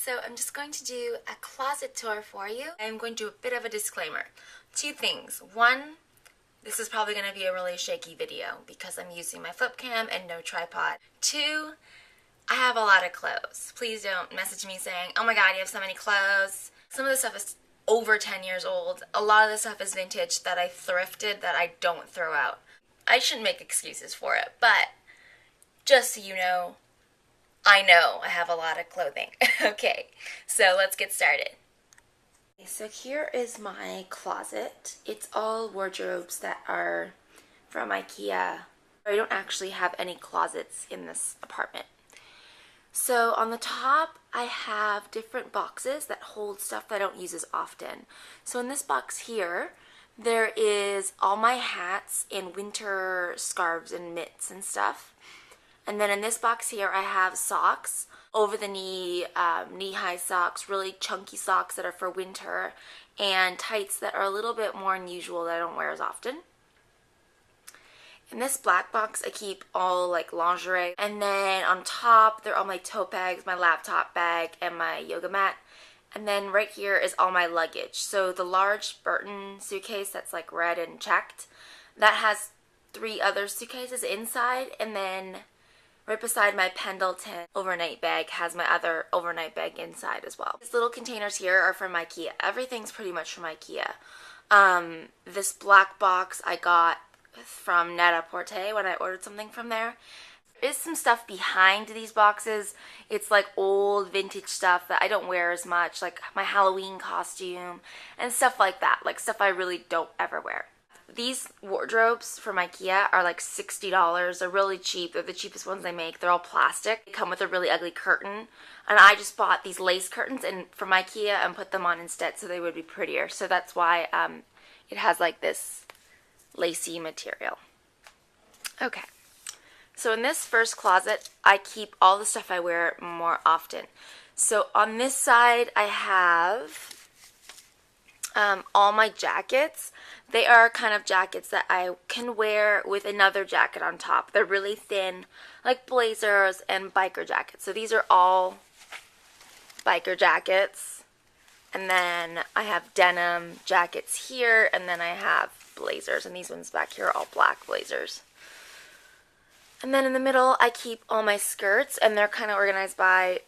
So I'm just going to do a closet tour for you. I'm going to do a bit of a disclaimer. Two things. One, this is probably going to be a really shaky video because I'm using my flip cam and no tripod. Two, I have a lot of clothes. Please don't message me saying, oh my god, you have so many clothes. Some of the stuff is over 10 years old. A lot of the stuff is vintage that I thrifted that I don't throw out. I shouldn't make excuses for it, but just so you know I have a lot of clothing. Okay, so let's get started. Okay, so here is my closet. It's all wardrobes that are from IKEA. I don't actually have any closets in this apartment. So on the top, I have different boxes that hold stuff that I don't use as often. So in this box here, there is all my hats and winter scarves and mitts and stuff. And then in this box here, I have socks, over the knee, knee-high socks, really chunky socks that are for winter, and tights that are a little bit more unusual that I don't wear as often. In this black box, I keep all like lingerie. And then on top, there are all my tote bags, my laptop bag, and my yoga mat. And then right here is all my luggage. So the large Burton suitcase that's like red and checked, that has 3 other suitcases inside, and then right beside my Pendleton overnight bag has my other overnight bag inside as well. These little containers here are from IKEA. Everything's pretty much from IKEA. This black box I got from Net-a-Porter when I ordered something from there. There is some stuff behind these boxes. It's like old vintage stuff that I don't wear as much, like my Halloween costume and stuff like that, like stuff I really don't ever wear. These wardrobes from IKEA are like $60. They're really cheap. They're the cheapest ones they make. They're all plastic. They come with a really ugly curtain. And I just bought these lace curtains from IKEA and put them on instead so they would be prettier. So that's why it has like this lacy material. Okay. So in this first closet, I keep all the stuff I wear more often. So on this side, I have all my jackets. They are kind of jackets that I can wear with another jacket on top. They're really thin, like blazers and biker jackets. So these are all biker jackets. And then I have denim jackets here, and then I have blazers. And these ones back here are all black blazers. And then in the middle, I keep all my skirts, and they're kind of organized by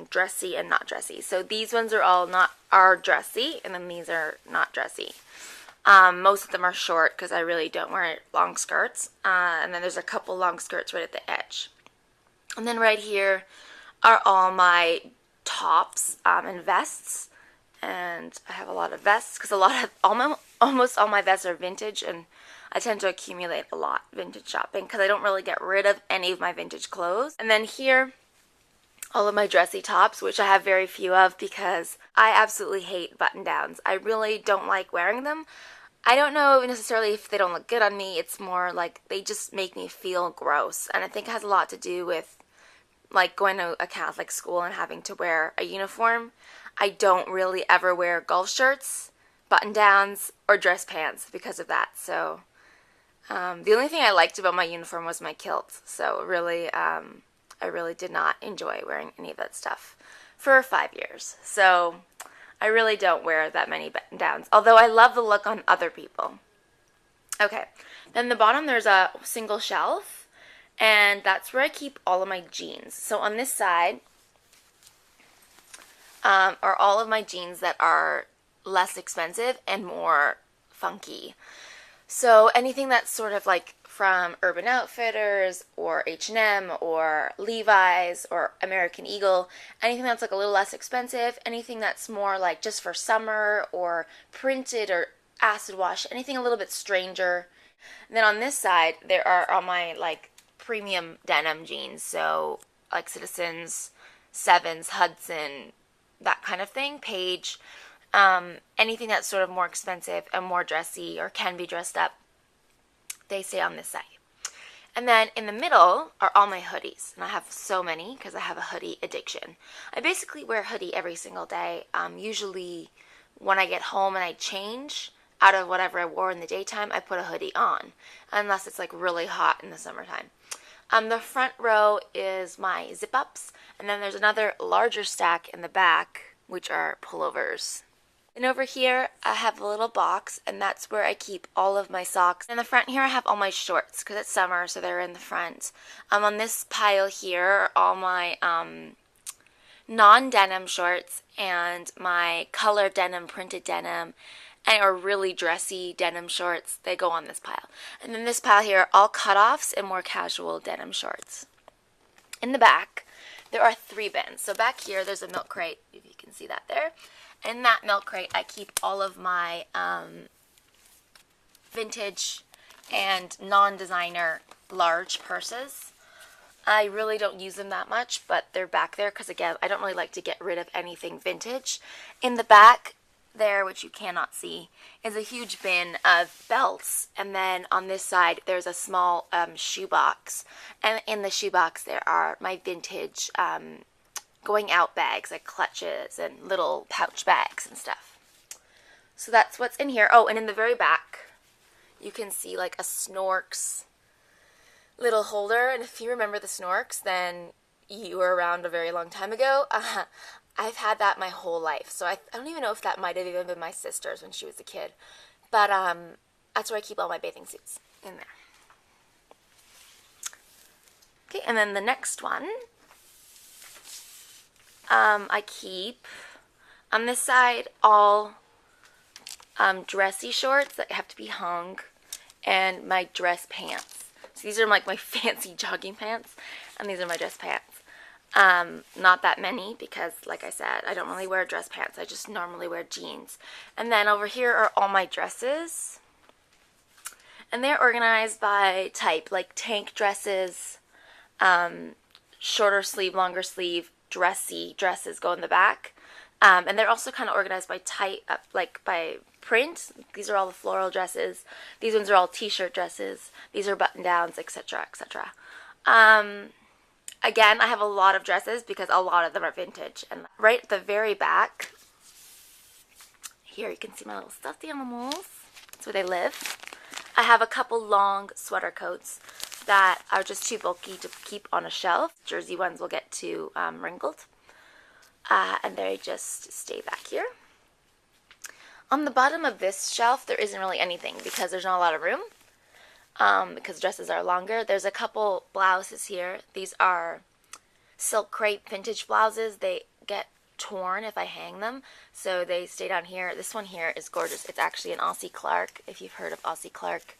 dressy and not dressy. So these ones are all dressy, and then these are not dressy. Most of them are short because I really don't wear long skirts. And then there's a couple long skirts right at the edge. And then right here are all my tops and vests. And I have a lot of vests because almost all my vests are vintage, and I tend to accumulate a lot vintage shopping because I don't really get rid of any of my vintage clothes. And then here, all of my dressy tops, which I have very few of because I absolutely hate button-downs. I really don't like wearing them. I don't know necessarily if they don't look good on me. It's more like they just make me feel gross. And I think it has a lot to do with like going to a Catholic school and having to wear a uniform. I don't really ever wear golf shirts, button-downs, or dress pants because of that. So the only thing I liked about my uniform was my kilt. So really, I really did not enjoy wearing any of that stuff for 5 years. So I really don't wear that many button-downs, although I love the look on other people. Okay, then the bottom there's a single shelf, and that's where I keep all of my jeans. So on this side are all of my jeans that are less expensive and more funky. So anything that's sort of like from Urban Outfitters or H&M or Levi's or American Eagle, anything that's like a little less expensive, anything that's more like just for summer or printed or acid wash, anything a little bit stranger. And then on this side, there are all my like premium denim jeans, so like Citizens, Sevens, Hudson, that kind of thing, Page. Anything that's sort of more expensive and more dressy or can be dressed up, they stay on this side. And then in the middle are all my hoodies. And I have so many because I have a hoodie addiction. I basically wear a hoodie every single day. Usually when I get home and I change out of whatever I wore in the daytime, I put a hoodie on. Unless it's like really hot in the summertime. The front row is my zip-ups, and then there's another larger stack in the back, which are pullovers. And over here, I have a little box, and that's where I keep all of my socks. In the front here, I have all my shorts, because it's summer, so they're in the front. On this pile here are all my non-denim shorts and my color denim, printed denim, or really dressy denim shorts. They go on this pile. And then this pile here are all cutoffs and more casual denim shorts. In the back, there are 3 bins. So back here, there's a milk crate, if you can see that there. In that milk crate, I keep all of my vintage and non-designer large purses. I really don't use them that much, but they're back there because, again, I don't really like to get rid of anything vintage. In the back there, which you cannot see, is a huge bin of belts. And then on this side, there's a small shoebox. And in the shoebox, there are my vintage going out bags, like clutches and little pouch bags and stuff. So that's what's in here. Oh, and in the very back, you can see like a Snorks little holder. And if you remember the Snorks, then you were around a very long time ago. I've had that my whole life. So I don't even know if that might have even been my sister's when she was a kid. But that's where I keep all my bathing suits, in there. Okay, and then the next one, I keep on this side all dressy shorts that have to be hung, and my dress pants. So these are like my fancy jogging pants, and these are my dress pants. Not that many because, like I said, I don't really wear dress pants. I just normally wear jeans. And then over here are all my dresses, and they're organized by type, like tank dresses, shorter sleeve, longer sleeve, dressy dresses go in the back. And they're also kind of organized by type, like by print. These are all the floral dresses. These ones are all t-shirt dresses. These are button-downs, etc., etc. Again, I have a lot of dresses because a lot of them are vintage. And right at the very back, here you can see my little stuffed animals. That's where they live. I have a couple long sweater coats that are just too bulky to keep on a shelf. Jersey ones will get too wrinkled. And they just stay back here. On the bottom of this shelf, there isn't really anything because there's not a lot of room. Because dresses are longer. There's a couple blouses here. These are silk crepe vintage blouses. They get torn if I hang them, so they stay down here. This one here is gorgeous. It's actually an Aussie Clark, if you've heard of Aussie Clark.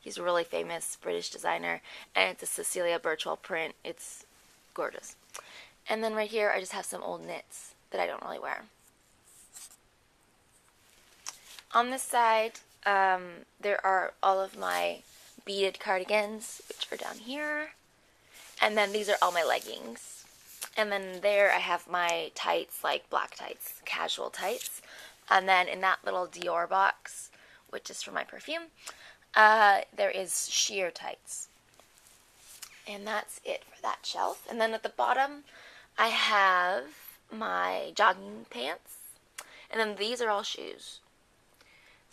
He's a really famous British designer, and it's a Cecilia Birchwell print. It's gorgeous. And then right here, I just have some old knits that I don't really wear. On this side, there are all of my beaded cardigans, which are down here. And then these are all my leggings. And then there I have my tights, like black tights, casual tights. And then in that little Dior box, which is for my perfume, there is sheer tights. And that's it for that shelf. And then at the bottom, I have my jogging pants. And then these are all shoes.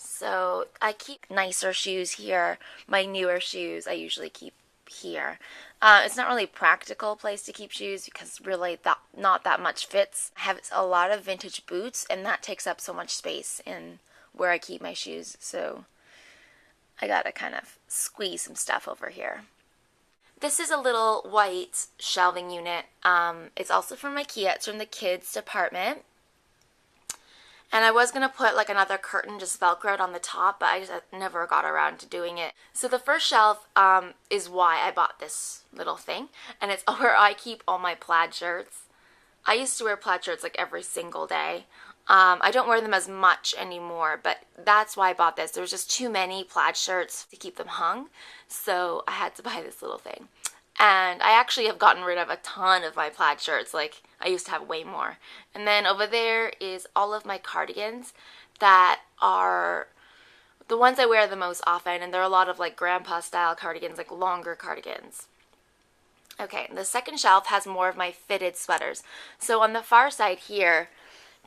So I keep nicer shoes here. My newer shoes I usually keep here. It's not really a practical place to keep shoes because really not that much fits. I have a lot of vintage boots, and that takes up so much space in where I keep my shoes. So I gotta kind of squeeze some stuff over here. This is a little white shelving unit. It's also from IKEA. It's from the kids department. And I was going to put like another curtain just velcroed on the top, but I just never got around to doing it. So the first shelf is why I bought this little thing. And it's where I keep all my plaid shirts. I used to wear plaid shirts like every single day. I don't wear them as much anymore, but that's why I bought this. There was just too many plaid shirts to keep them hung. So I had to buy this little thing. And I actually have gotten rid of a ton of my plaid shirts. Like, I used to have way more. And then over there is all of my cardigans that are the ones I wear the most often. And there are a lot of, like, grandpa style cardigans, like longer cardigans. Okay, the second shelf has more of my fitted sweaters. So on the far side here,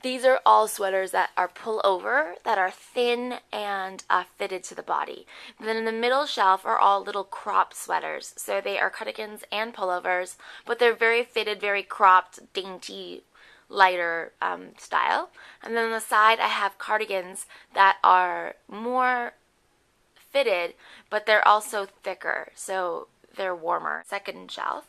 These are all sweaters that are pullover, that are thin and fitted to the body. And then in the middle shelf are all little crop sweaters. So they are cardigans and pullovers, but they're very fitted, very cropped, dainty, lighter style. And then on the side I have cardigans that are more fitted, but they're also thicker, so they're warmer. Second shelf,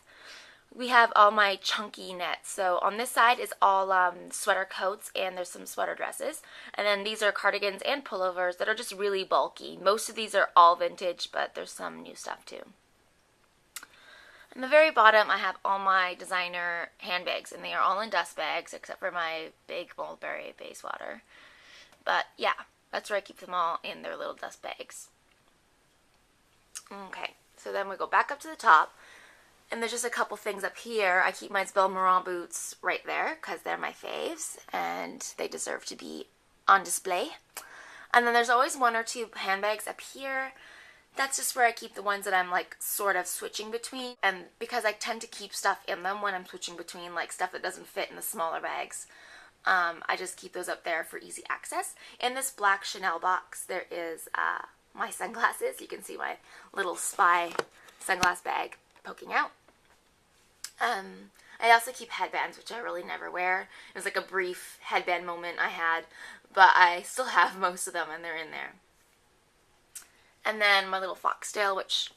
we have all my chunky knits. So on this side is all sweater coats, and there's some sweater dresses. And then these are cardigans and pullovers that are just really bulky. Most of these are all vintage, but there's some new stuff too. On the very bottom, I have all my designer handbags, and they are all in dust bags except for my big Mulberry Bayswater. But yeah, that's where I keep them all, in their little dust bags. Okay, so then we go back up to the top. And there's just a couple things up here. I keep my Belmoran boots right there because they're my faves and they deserve to be on display. And then there's always one or two handbags up here. That's just where I keep the ones that I'm like sort of switching between. And because I tend to keep stuff in them when I'm switching between, like stuff that doesn't fit in the smaller bags, I just keep those up there for easy access. In this black Chanel box, there is my sunglasses. You can see my little spy sunglass bag poking out. I also keep headbands, which I really never wear. It was like a brief headband moment I had, but I still have most of them, and they're in there. And then my little foxtail, which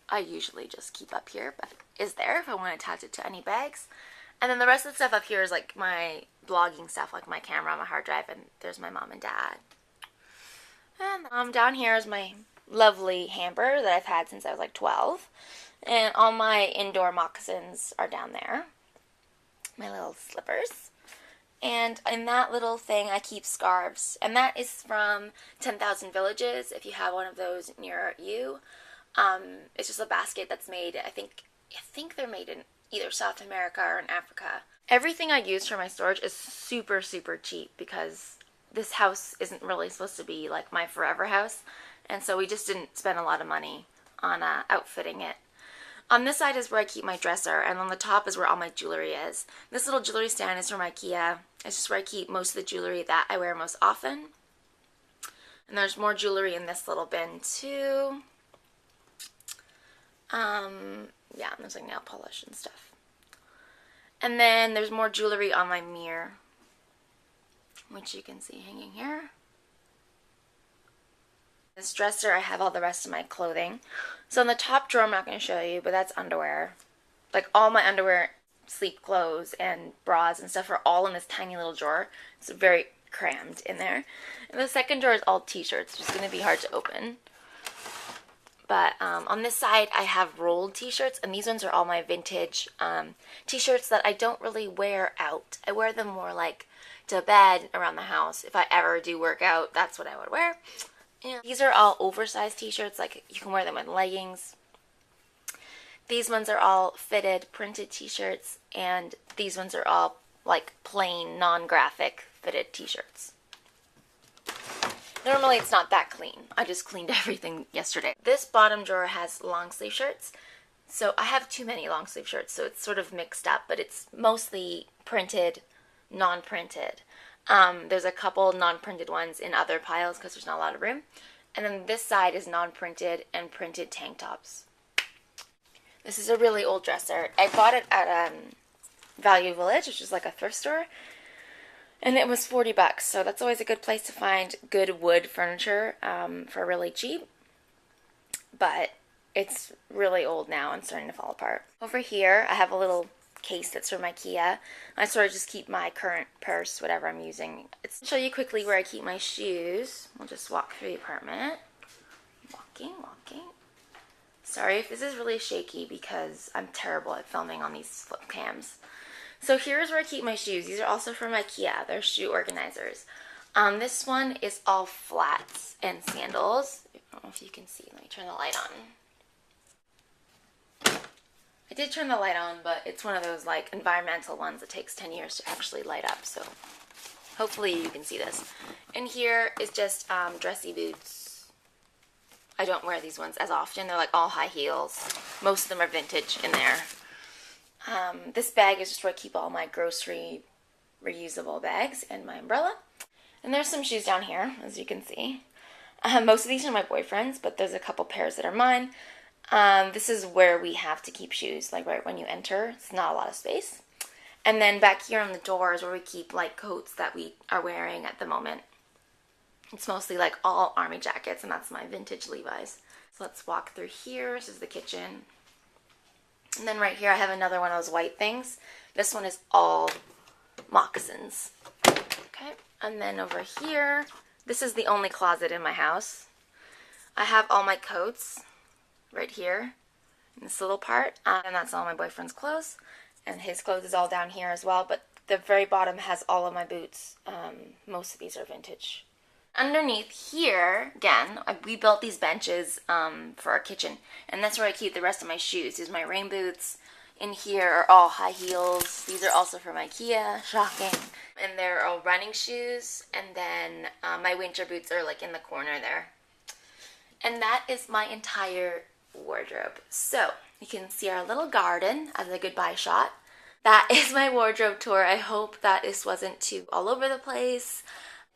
I usually just keep up here, but is there if I want to attach it to any bags. And then the rest of the stuff up here is like my blogging stuff, like my camera, my hard drive, and there's my mom and dad. And down here is my lovely hamper that I've had since I was like 12. And all my indoor moccasins are down there. My little slippers. And in that little thing I keep scarves. And that is from 10,000 Villages, if you have one of those near you. It's just a basket that's made, I think they're made in either South America or in Africa. Everything I use for my storage is super, super cheap because this house isn't really supposed to be like my forever house. And so we just didn't spend a lot of money on outfitting it. On this side is where I keep my dresser, and on the top is where all my jewelry is. This little jewelry stand is from IKEA. It's just where I keep most of the jewelry that I wear most often. And there's more jewelry in this little bin too. Yeah, there's like nail polish and stuff. And then there's more jewelry on my mirror, which you can see hanging here. This dresser, I have all the rest of my clothing. So in the top drawer, I'm not going to show you, but that's underwear. Like all my underwear, sleep clothes, and bras and stuff are all in this tiny little drawer. It's very crammed in there. And the second drawer is all t-shirts, which is going to be hard to open. But on this side, I have rolled t-shirts, and these ones are all my vintage t-shirts that I don't really wear out. I wear them more like to bed, around the house. If I ever do work out, that's what I would wear. And these are all oversized t-shirts, like you can wear them with leggings. These ones are all fitted, printed t-shirts, and these ones are all like plain, non-graphic fitted t-shirts. Normally it's not that clean. I just cleaned everything yesterday. This bottom drawer has long sleeve shirts. So I have too many long sleeve shirts, so it's sort of mixed up, but it's mostly printed, non-printed. There's a couple non-printed ones in other piles because there's not a lot of room. And then this side is non-printed and printed tank tops. This is a really old dresser. I bought it at Value Village, which is like a thrift store. And it was $40, so that's always a good place to find good wood furniture for really cheap. But it's really old now and starting to fall apart. Over here, I have a little case that's from IKEA. I sort of just keep my current purse, whatever I'm using. I'll show you quickly where I keep my shoes. We'll just walk through the apartment. Walking. Sorry if this is really shaky because I'm terrible at filming on these flip cams. So here's where I keep my shoes. These are also from IKEA. They're shoe organizers. This one is all flats and sandals. I don't know if you can see. Let me turn the light on. I did turn the light on, but it's one of those like environmental ones that takes 10 years to actually light up, so hopefully you can see this. And here is just dressy boots. I don't wear these ones as often. They're like all high heels. Most of them are vintage in there. This bag is just where I keep all my grocery reusable bags and my umbrella. And there's some shoes down here, as you can see. Most of these are my boyfriend's, but there's a couple pairs that are mine. This is where we have to keep shoes, like right when you enter. It's not a lot of space. And then back here on the door is where we keep like coats that we are wearing at the moment. It's mostly like all army jackets, and that's my vintage Levi's. So let's walk through here. This is the kitchen. And then right here I have another one of those white things. This one is all moccasins. Okay, and then over here, this is the only closet in my house. I have all my coats right here in this little part, and that's all my boyfriend's clothes, and his clothes is all down here as well, but the very bottom has all of my boots. Most of these are vintage. Underneath here, again, we built these benches for our kitchen, and that's where I keep the rest of my shoes. These are my rain boots. In here are all high heels. These are also from IKEA, shocking. And they're all running shoes, and then my winter boots are like in the corner there. And that is my entire wardrobe. So you can see our little garden as a goodbye shot. That is my wardrobe tour. I hope that this wasn't too all over the place.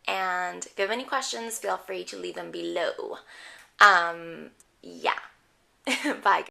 And if you have any questions, feel free to leave them below. Yeah. Bye.